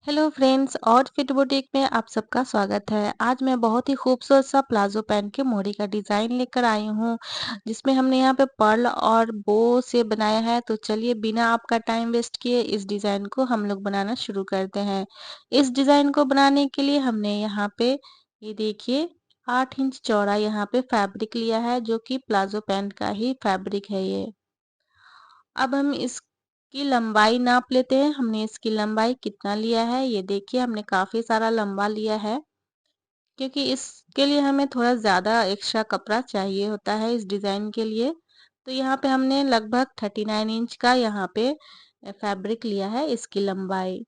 Hello friends, outfit boutique में आप सबका स्वागत है। आज मैं बहुत ही खूबसूरत सा प्लाजो पैंट के मोड़ी का डिज़ाइन लेकर आई हूँ, जिसमें हमने यहाँ पे पर्ल और बो से बनाया है। तो चलिए बिना आपका टाइम वेस्ट किए इस डिज़ाइन को हम लोग बनाना शुरू करते हैं। इस डिज़ाइन को बनाने के लिए हमने यहाँ पे ये देखिए 8 इंच चौड़ा यहाँ पे फैब्रिक लिया है, जो कि प्लाजो पैंट का ही फैब्रिक है ये। अब हम इसकी लंबाई नाप लेते हैं। हमने इसकी लंबाई कितना लिया है, ये देखिए हमने काफ़ी सारा लंबा लिया है, क्योंकि इसके लिए हमें थोड़ा ज़्यादा एक्स्ट्रा कपड़ा चाहिए होता है इस डिज़ाइन के लिए। तो यहाँ पे हमने लगभग 39 इंच का यहाँ पे फैब्रिक लिया है इसकी लंबाई।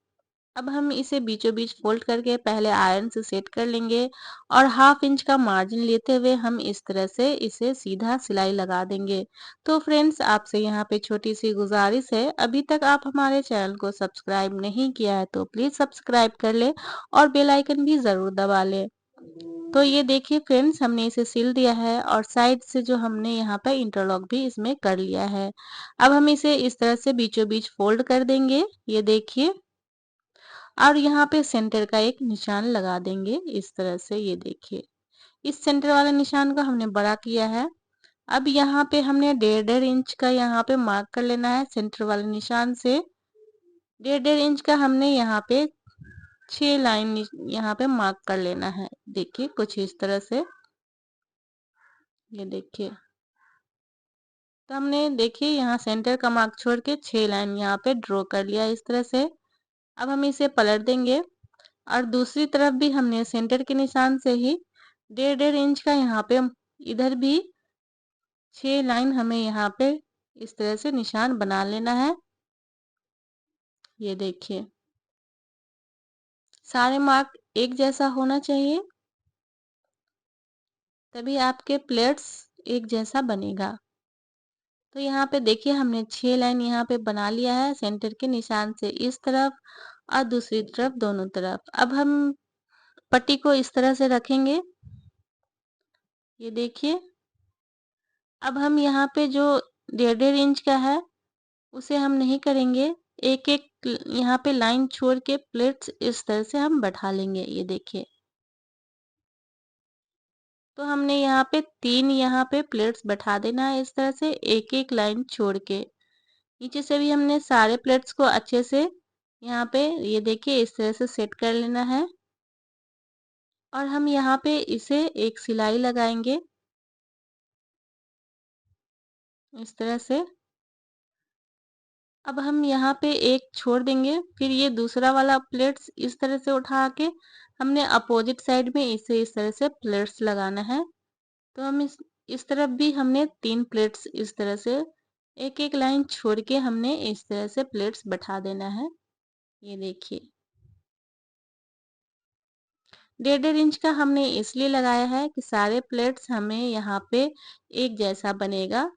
अब हम इसे बीचों बीच फोल्ड करके पहले आयरन से सेट कर लेंगे और हाफ इंच का मार्जिन लेते हुए हम इस तरह से इसे सीधा सिलाई लगा देंगे। तो फ्रेंड्स, आपसे यहाँ पे छोटी सी गुजारिश है, अभी तक आप हमारे चैनल को सब्सक्राइब नहीं किया है तो प्लीज सब्सक्राइब कर ले और बेल आइकन भी जरूर दबा ले। तो ये देखिए फ्रेंड्स, हमने इसे सिल दिया है और साइड से जो हमने यहाँ पे इंटरलॉक भी इसमें कर लिया है। अब हम इसे इस तरह से बीचों बीच फोल्ड कर देंगे, ये देखिए, और यहाँ पे सेंटर का एक निशान लगा देंगे इस तरह से, ये देखिए। इस सेंटर वाले निशान को हमने बड़ा किया है। अब यहाँ पे हमने 1.5 इंच का यहाँ पे मार्क कर लेना है सेंटर वाले निशान से। 1.5 इंच का हमने यहाँ पे 6 लाइन यहाँ पे मार्क कर लेना है, देखिए कुछ इस तरह से, ये देखिए। तो हमने देखिए यहाँ सेंटर का मार्क छोड़ के 6 लाइन यहाँ पे ड्रॉ कर लिया इस तरह से। अब हम इसे पलट देंगे और दूसरी तरफ भी हमने सेंटर के निशान से ही 1.5 इंच का यहाँ पे इधर भी 6 लाइन हमें यहाँ पे इस तरह से निशान बना लेना है, ये देखिए। सारे मार्क एक जैसा होना चाहिए, तभी आपके प्लेट्स एक जैसा बनेगा। तो यहाँ पे देखिए हमने 6 लाइन यहाँ पे बना लिया है सेंटर के निशान से इस तरफ और दूसरी तरफ, दोनों तरफ। अब हम पट्टी को इस तरह से रखेंगे, ये देखिए। अब हम यहाँ पे जो 1.5 इंच का है उसे हम नहीं करेंगे, एक एक यहाँ पे लाइन छोड़ के प्लेट्स इस तरह से हम बैठा लेंगे, ये देखिए। तो हमने यहाँ पे 3 यहाँ पे प्लेट्स बैठा देना है इस तरह से, एक एक लाइन छोड़ के। नीचे से भी हमने सारे प्लेट्स को अच्छे से यहाँ पे ये देखिए इस तरह से सेट कर लेना है और हम यहाँ पे इसे एक सिलाई लगाएंगे इस तरह से। अब हम यहाँ पे एक छोड़ देंगे, फिर ये दूसरा वाला प्लेट्स इस तरह से उठा के हमने अपोजिट साइड में इसे इस तरह से प्लेट्स लगाना है। तो हम इस तरफ भी हमने 3 प्लेट्स इस तरह से एक एक लाइन छोड़ के हमने इस तरह से प्लेट्स बैठा देना है, ये देखिए। 1.5 इंच का हमने इसलिए लगाया है कि सारे प्लेट्स हमें यहाँ पे एक जैसा बनेगा,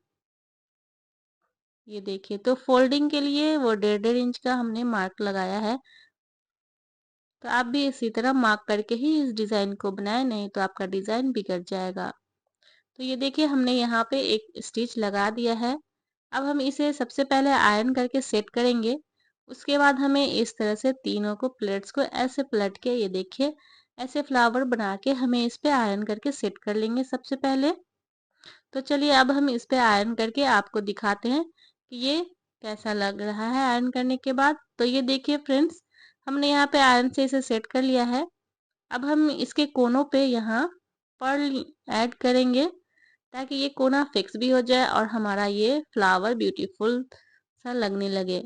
ये देखिए। तो फोल्डिंग के लिए वो 1.5 इंच का हमने मार्क लगाया है। तो आप भी इसी तरह मार्क करके ही इस डिज़ाइन को बनाएं, नहीं तो आपका डिज़ाइन बिगड़ जाएगा। तो ये देखिए हमने यहाँ पे एक स्टिच लगा दिया है। अब हम इसे सबसे पहले आयरन करके सेट करेंगे। उसके बाद हमें इस तरह से तीनों को प्लेट्स को ऐसे पलट के, ये देखिए, ऐसे फ्लावर बना के हमें इस पे आयरन करके सेट कर लेंगे सबसे पहले। तो चलिए अब हम इस पे आयरन करके आपको दिखाते हैं कि ये कैसा लग रहा है आयरन करने के बाद। तो ये देखिए फ्रेंड्स, हमने यहाँ पे आयरन से इसे सेट कर लिया है। अब हम इसके कोनों पे यहाँ पर्ल ऐड करेंगे ताकि ये कोना फिक्स भी हो जाए और हमारा ये फ्लावर ब्यूटीफुल सा लगने लगे।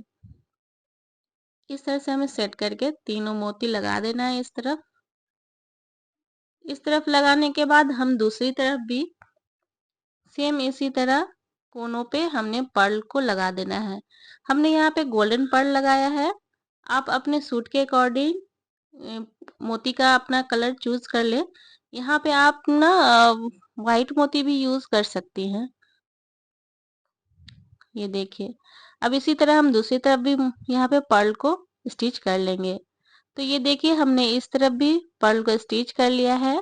इस तरह से हमें सेट करके तीनों मोती लगा देना है इस तरफ। इस तरफ लगाने के बाद हम दूसरी तरफ भी सेम इसी तरह कोनों पे हमने पर्ल को लगा देना है। हमने यहाँ पे गोल्डन पर्ल लगाया है। आप अपने सूट के अकॉर्डिंग मोती का अपना कलर चूज कर ले। यहाँ पे आप ना व्हाइट मोती भी यूज कर सकती हैं, ये देखिए। अब इसी तरह हम दूसरी तरफ भी यहाँ पे पर्ल को स्टिच कर लेंगे। तो ये देखिए हमने इस तरफ भी पर्ल को स्टिच कर लिया है।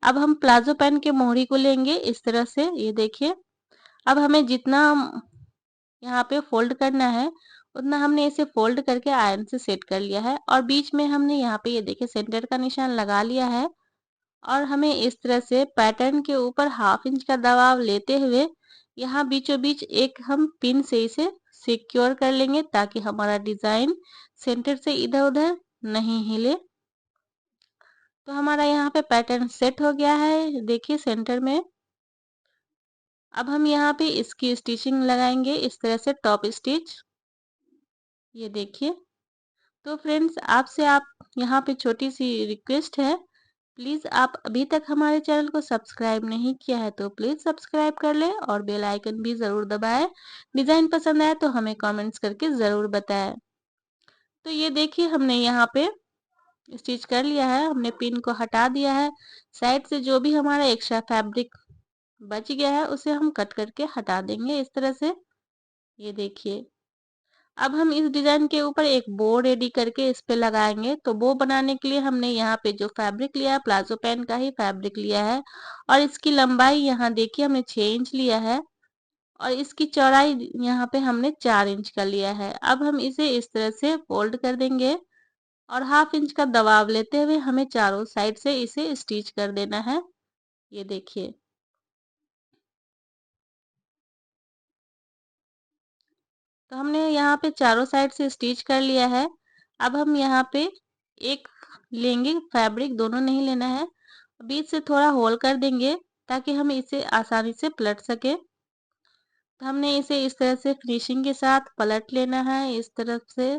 अब हम प्लाजो पैंट के मोहरी को लेंगे इस तरह से, ये देखिए। अब हमें जितना यहाँ पे फोल्ड करना है उतना हमने इसे फोल्ड करके आयरन से सेट कर लिया है और बीच में हमने यहाँ पे ये देखिए सेंटर का निशान लगा लिया है और हमें इस तरह से पैटर्न के ऊपर 1/2 इंच का दबाव लेते हुए यहाँ बीचों बीच एक हम पिन से इसे सिक्योर कर लेंगे ताकि हमारा डिजाइन सेंटर से इधर उधर नहीं हिले। तो हमारा यहाँ पे पैटर्न सेट हो गया है, देखिए सेंटर में। अब हम यहाँ पे इसकी स्टिचिंग लगाएंगे इस तरह से टॉप स्टिच, ये देखिए। तो फ्रेंड्स आपसे यहाँ पे छोटी सी रिक्वेस्ट है, प्लीज़ आप अभी तक हमारे चैनल को सब्सक्राइब नहीं किया है तो प्लीज़ सब्सक्राइब कर ले और बेल आइकन भी ज़रूर दबाएं। डिज़ाइन पसंद आए तो हमें कमेंट्स करके ज़रूर बताएं। तो ये देखिए हमने यहाँ पे स्टिच कर लिया है, हमने पिन को हटा दिया है। साइड से जो भी हमारा एक्स्ट्रा फैब्रिक बच गया है उसे हम कट करके हटा देंगे इस तरह से, ये देखिए। अब हम इस डिजाइन के ऊपर एक बो रेडी करके इस पे लगाएंगे। तो बो बनाने के लिए हमने यहाँ पे जो फैब्रिक लिया है प्लाजो पैंट का ही फैब्रिक लिया है और इसकी लंबाई यहाँ देखिए हमने 6 इंच लिया है और इसकी चौड़ाई यहाँ पे हमने 4 इंच का लिया है। अब हम इसे इस तरह से फोल्ड कर देंगे और 1/2 इंच का दबाव लेते हुए हमें चारों साइड से इसे स्टिच कर देना है, ये देखिए। तो हमने यहाँ पे चारों साइड से स्टिच कर लिया है। अब हम यहाँ पे एक लेंगे फैब्रिक, दोनों नहीं लेना है, बीच से थोड़ा होल कर देंगे ताकि हम इसे आसानी से पलट सके। तो हमने इसे इस तरह से फिनिशिंग के साथ पलट लेना है इस तरफ से,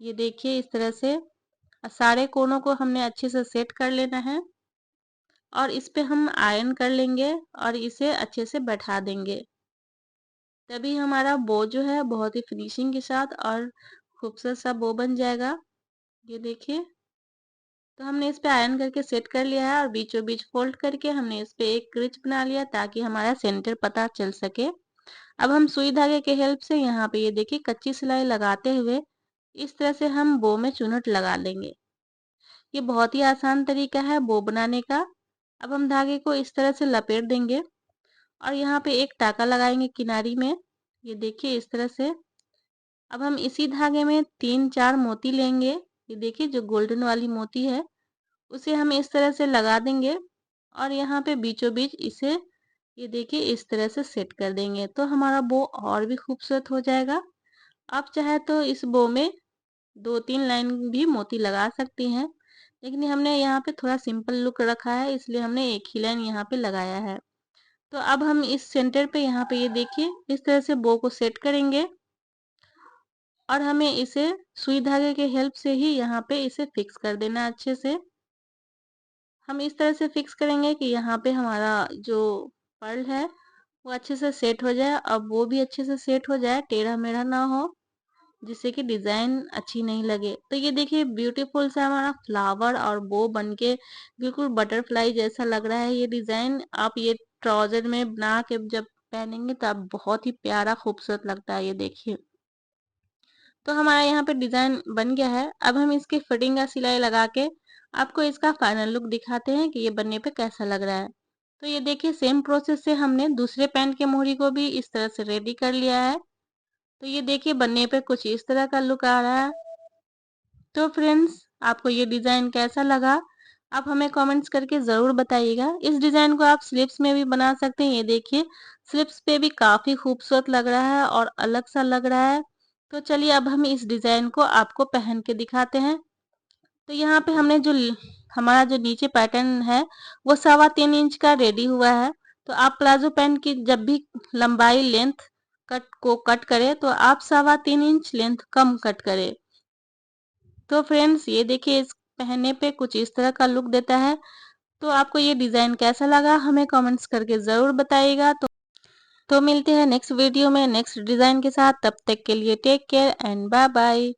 ये देखिए इस तरह से। सारे कोनों को हमने अच्छे से सेट कर लेना है और इस पे हम आयरन कर लेंगे और इसे अच्छे से बैठा देंगे। तभी हमारा बो जो है बहुत ही फिनिशिंग के साथ और खूबसूरत सा बो बन जाएगा, ये देखिए। तो हमने इस पे आयरन करके सेट कर लिया है और बीचों बीच फोल्ड करके हमने इस पे एक क्रिच बना लिया ताकि हमारा सेंटर पता चल सके। अब हम सुई धागे के हेल्प से यहाँ पे ये देखिए कच्ची सिलाई लगाते हुए इस तरह से हम बो में चुनट लगा लेंगे। ये बहुत ही आसान तरीका है बो बनाने का। अब हम धागे को इस तरह से लपेट देंगे और यहाँ पे एक टाका लगाएंगे किनारी में, ये देखिए इस तरह से। अब हम इसी धागे में 3-4 मोती लेंगे, ये देखिए जो गोल्डन वाली मोती है उसे हम इस तरह से लगा देंगे और यहाँ पे बीचों बीच इसे ये देखिए इस तरह से सेट कर देंगे। तो हमारा बो और भी खूबसूरत हो जाएगा। आप चाहे तो इस बो में 2-3 लाइन भी मोती लगा सकती हैं, लेकिन हमने यहाँ पे थोड़ा सिंपल लुक रखा है इसलिए हमने एक ही लाइन यहाँ पे लगाया है। तो अब हम इस सेंटर पे यहाँ पे ये देखिए इस तरह से बो को सेट करेंगे और हमें इसे सुई धागे के हेल्प से ही यहाँ पे इसे फिक्स कर देना अच्छे से। हम इस तरह से फिक्स करेंगे कि यहाँ पे हमारा जो पर्ल है वो अच्छे से सेट हो जाए और वो भी अच्छे से सेट हो जाए, टेढ़ा मेढ़ा ना हो, जिससे कि डिजाइन अच्छी नहीं लगे। तो ये देखिए ब्यूटीफुल सा हमारा फ्लावर और बो बनके बिल्कुल बटरफ्लाई जैसा लग रहा है ये डिजाइन। आप ये ट्राउजर में बना के जब पहनेंगे तो आप बहुत ही प्यारा खूबसूरत लगता है, ये देखिए। तो हमारा यहाँ पे डिजाइन बन गया है। अब हम इसकी फिटिंग का सिलाई लगा के आपको इसका फाइनल लुक दिखाते हैं कि ये बनने पे कैसा लग रहा है। तो ये देखिए सेम प्रोसेस से हमने दूसरे पैंट के मोहरी को भी इस तरह से रेडी कर लिया है। तो ये देखिए बनने पे कुछ इस तरह का लुक आ रहा है। तो फ्रेंड्स आपको ये डिजाइन कैसा लगा आप हमें कमेंट्स करके ज़रूर बताइएगा। इस डिजाइन को आप स्लीव्स में भी बना सकते हैं, ये देखिए स्लीव्स पे भी काफ़ी खूबसूरत लग रहा है और अलग सा लग रहा है। तो चलिए अब हम इस डिजाइन को आपको पहन के दिखाते हैं। तो यहाँ पे हमने हमारा जो नीचे पैटर्न है वो 3.25 इंच का रेडी हुआ है। तो आप प्लाजो पैंट की जब भी लंबाई लेंथ कट करें तो आप 3.25 इंच लेंथ कम कट करें। तो फ्रेंड्स ये देखिए इस पहनने पे कुछ इस तरह का लुक देता है। तो आपको ये डिजाइन कैसा लगा हमें कमेंट्स करके जरूर बताइएगा। तो मिलते हैं नेक्स्ट वीडियो में नेक्स्ट डिजाइन के साथ, तब तक के लिए take care and bye bye.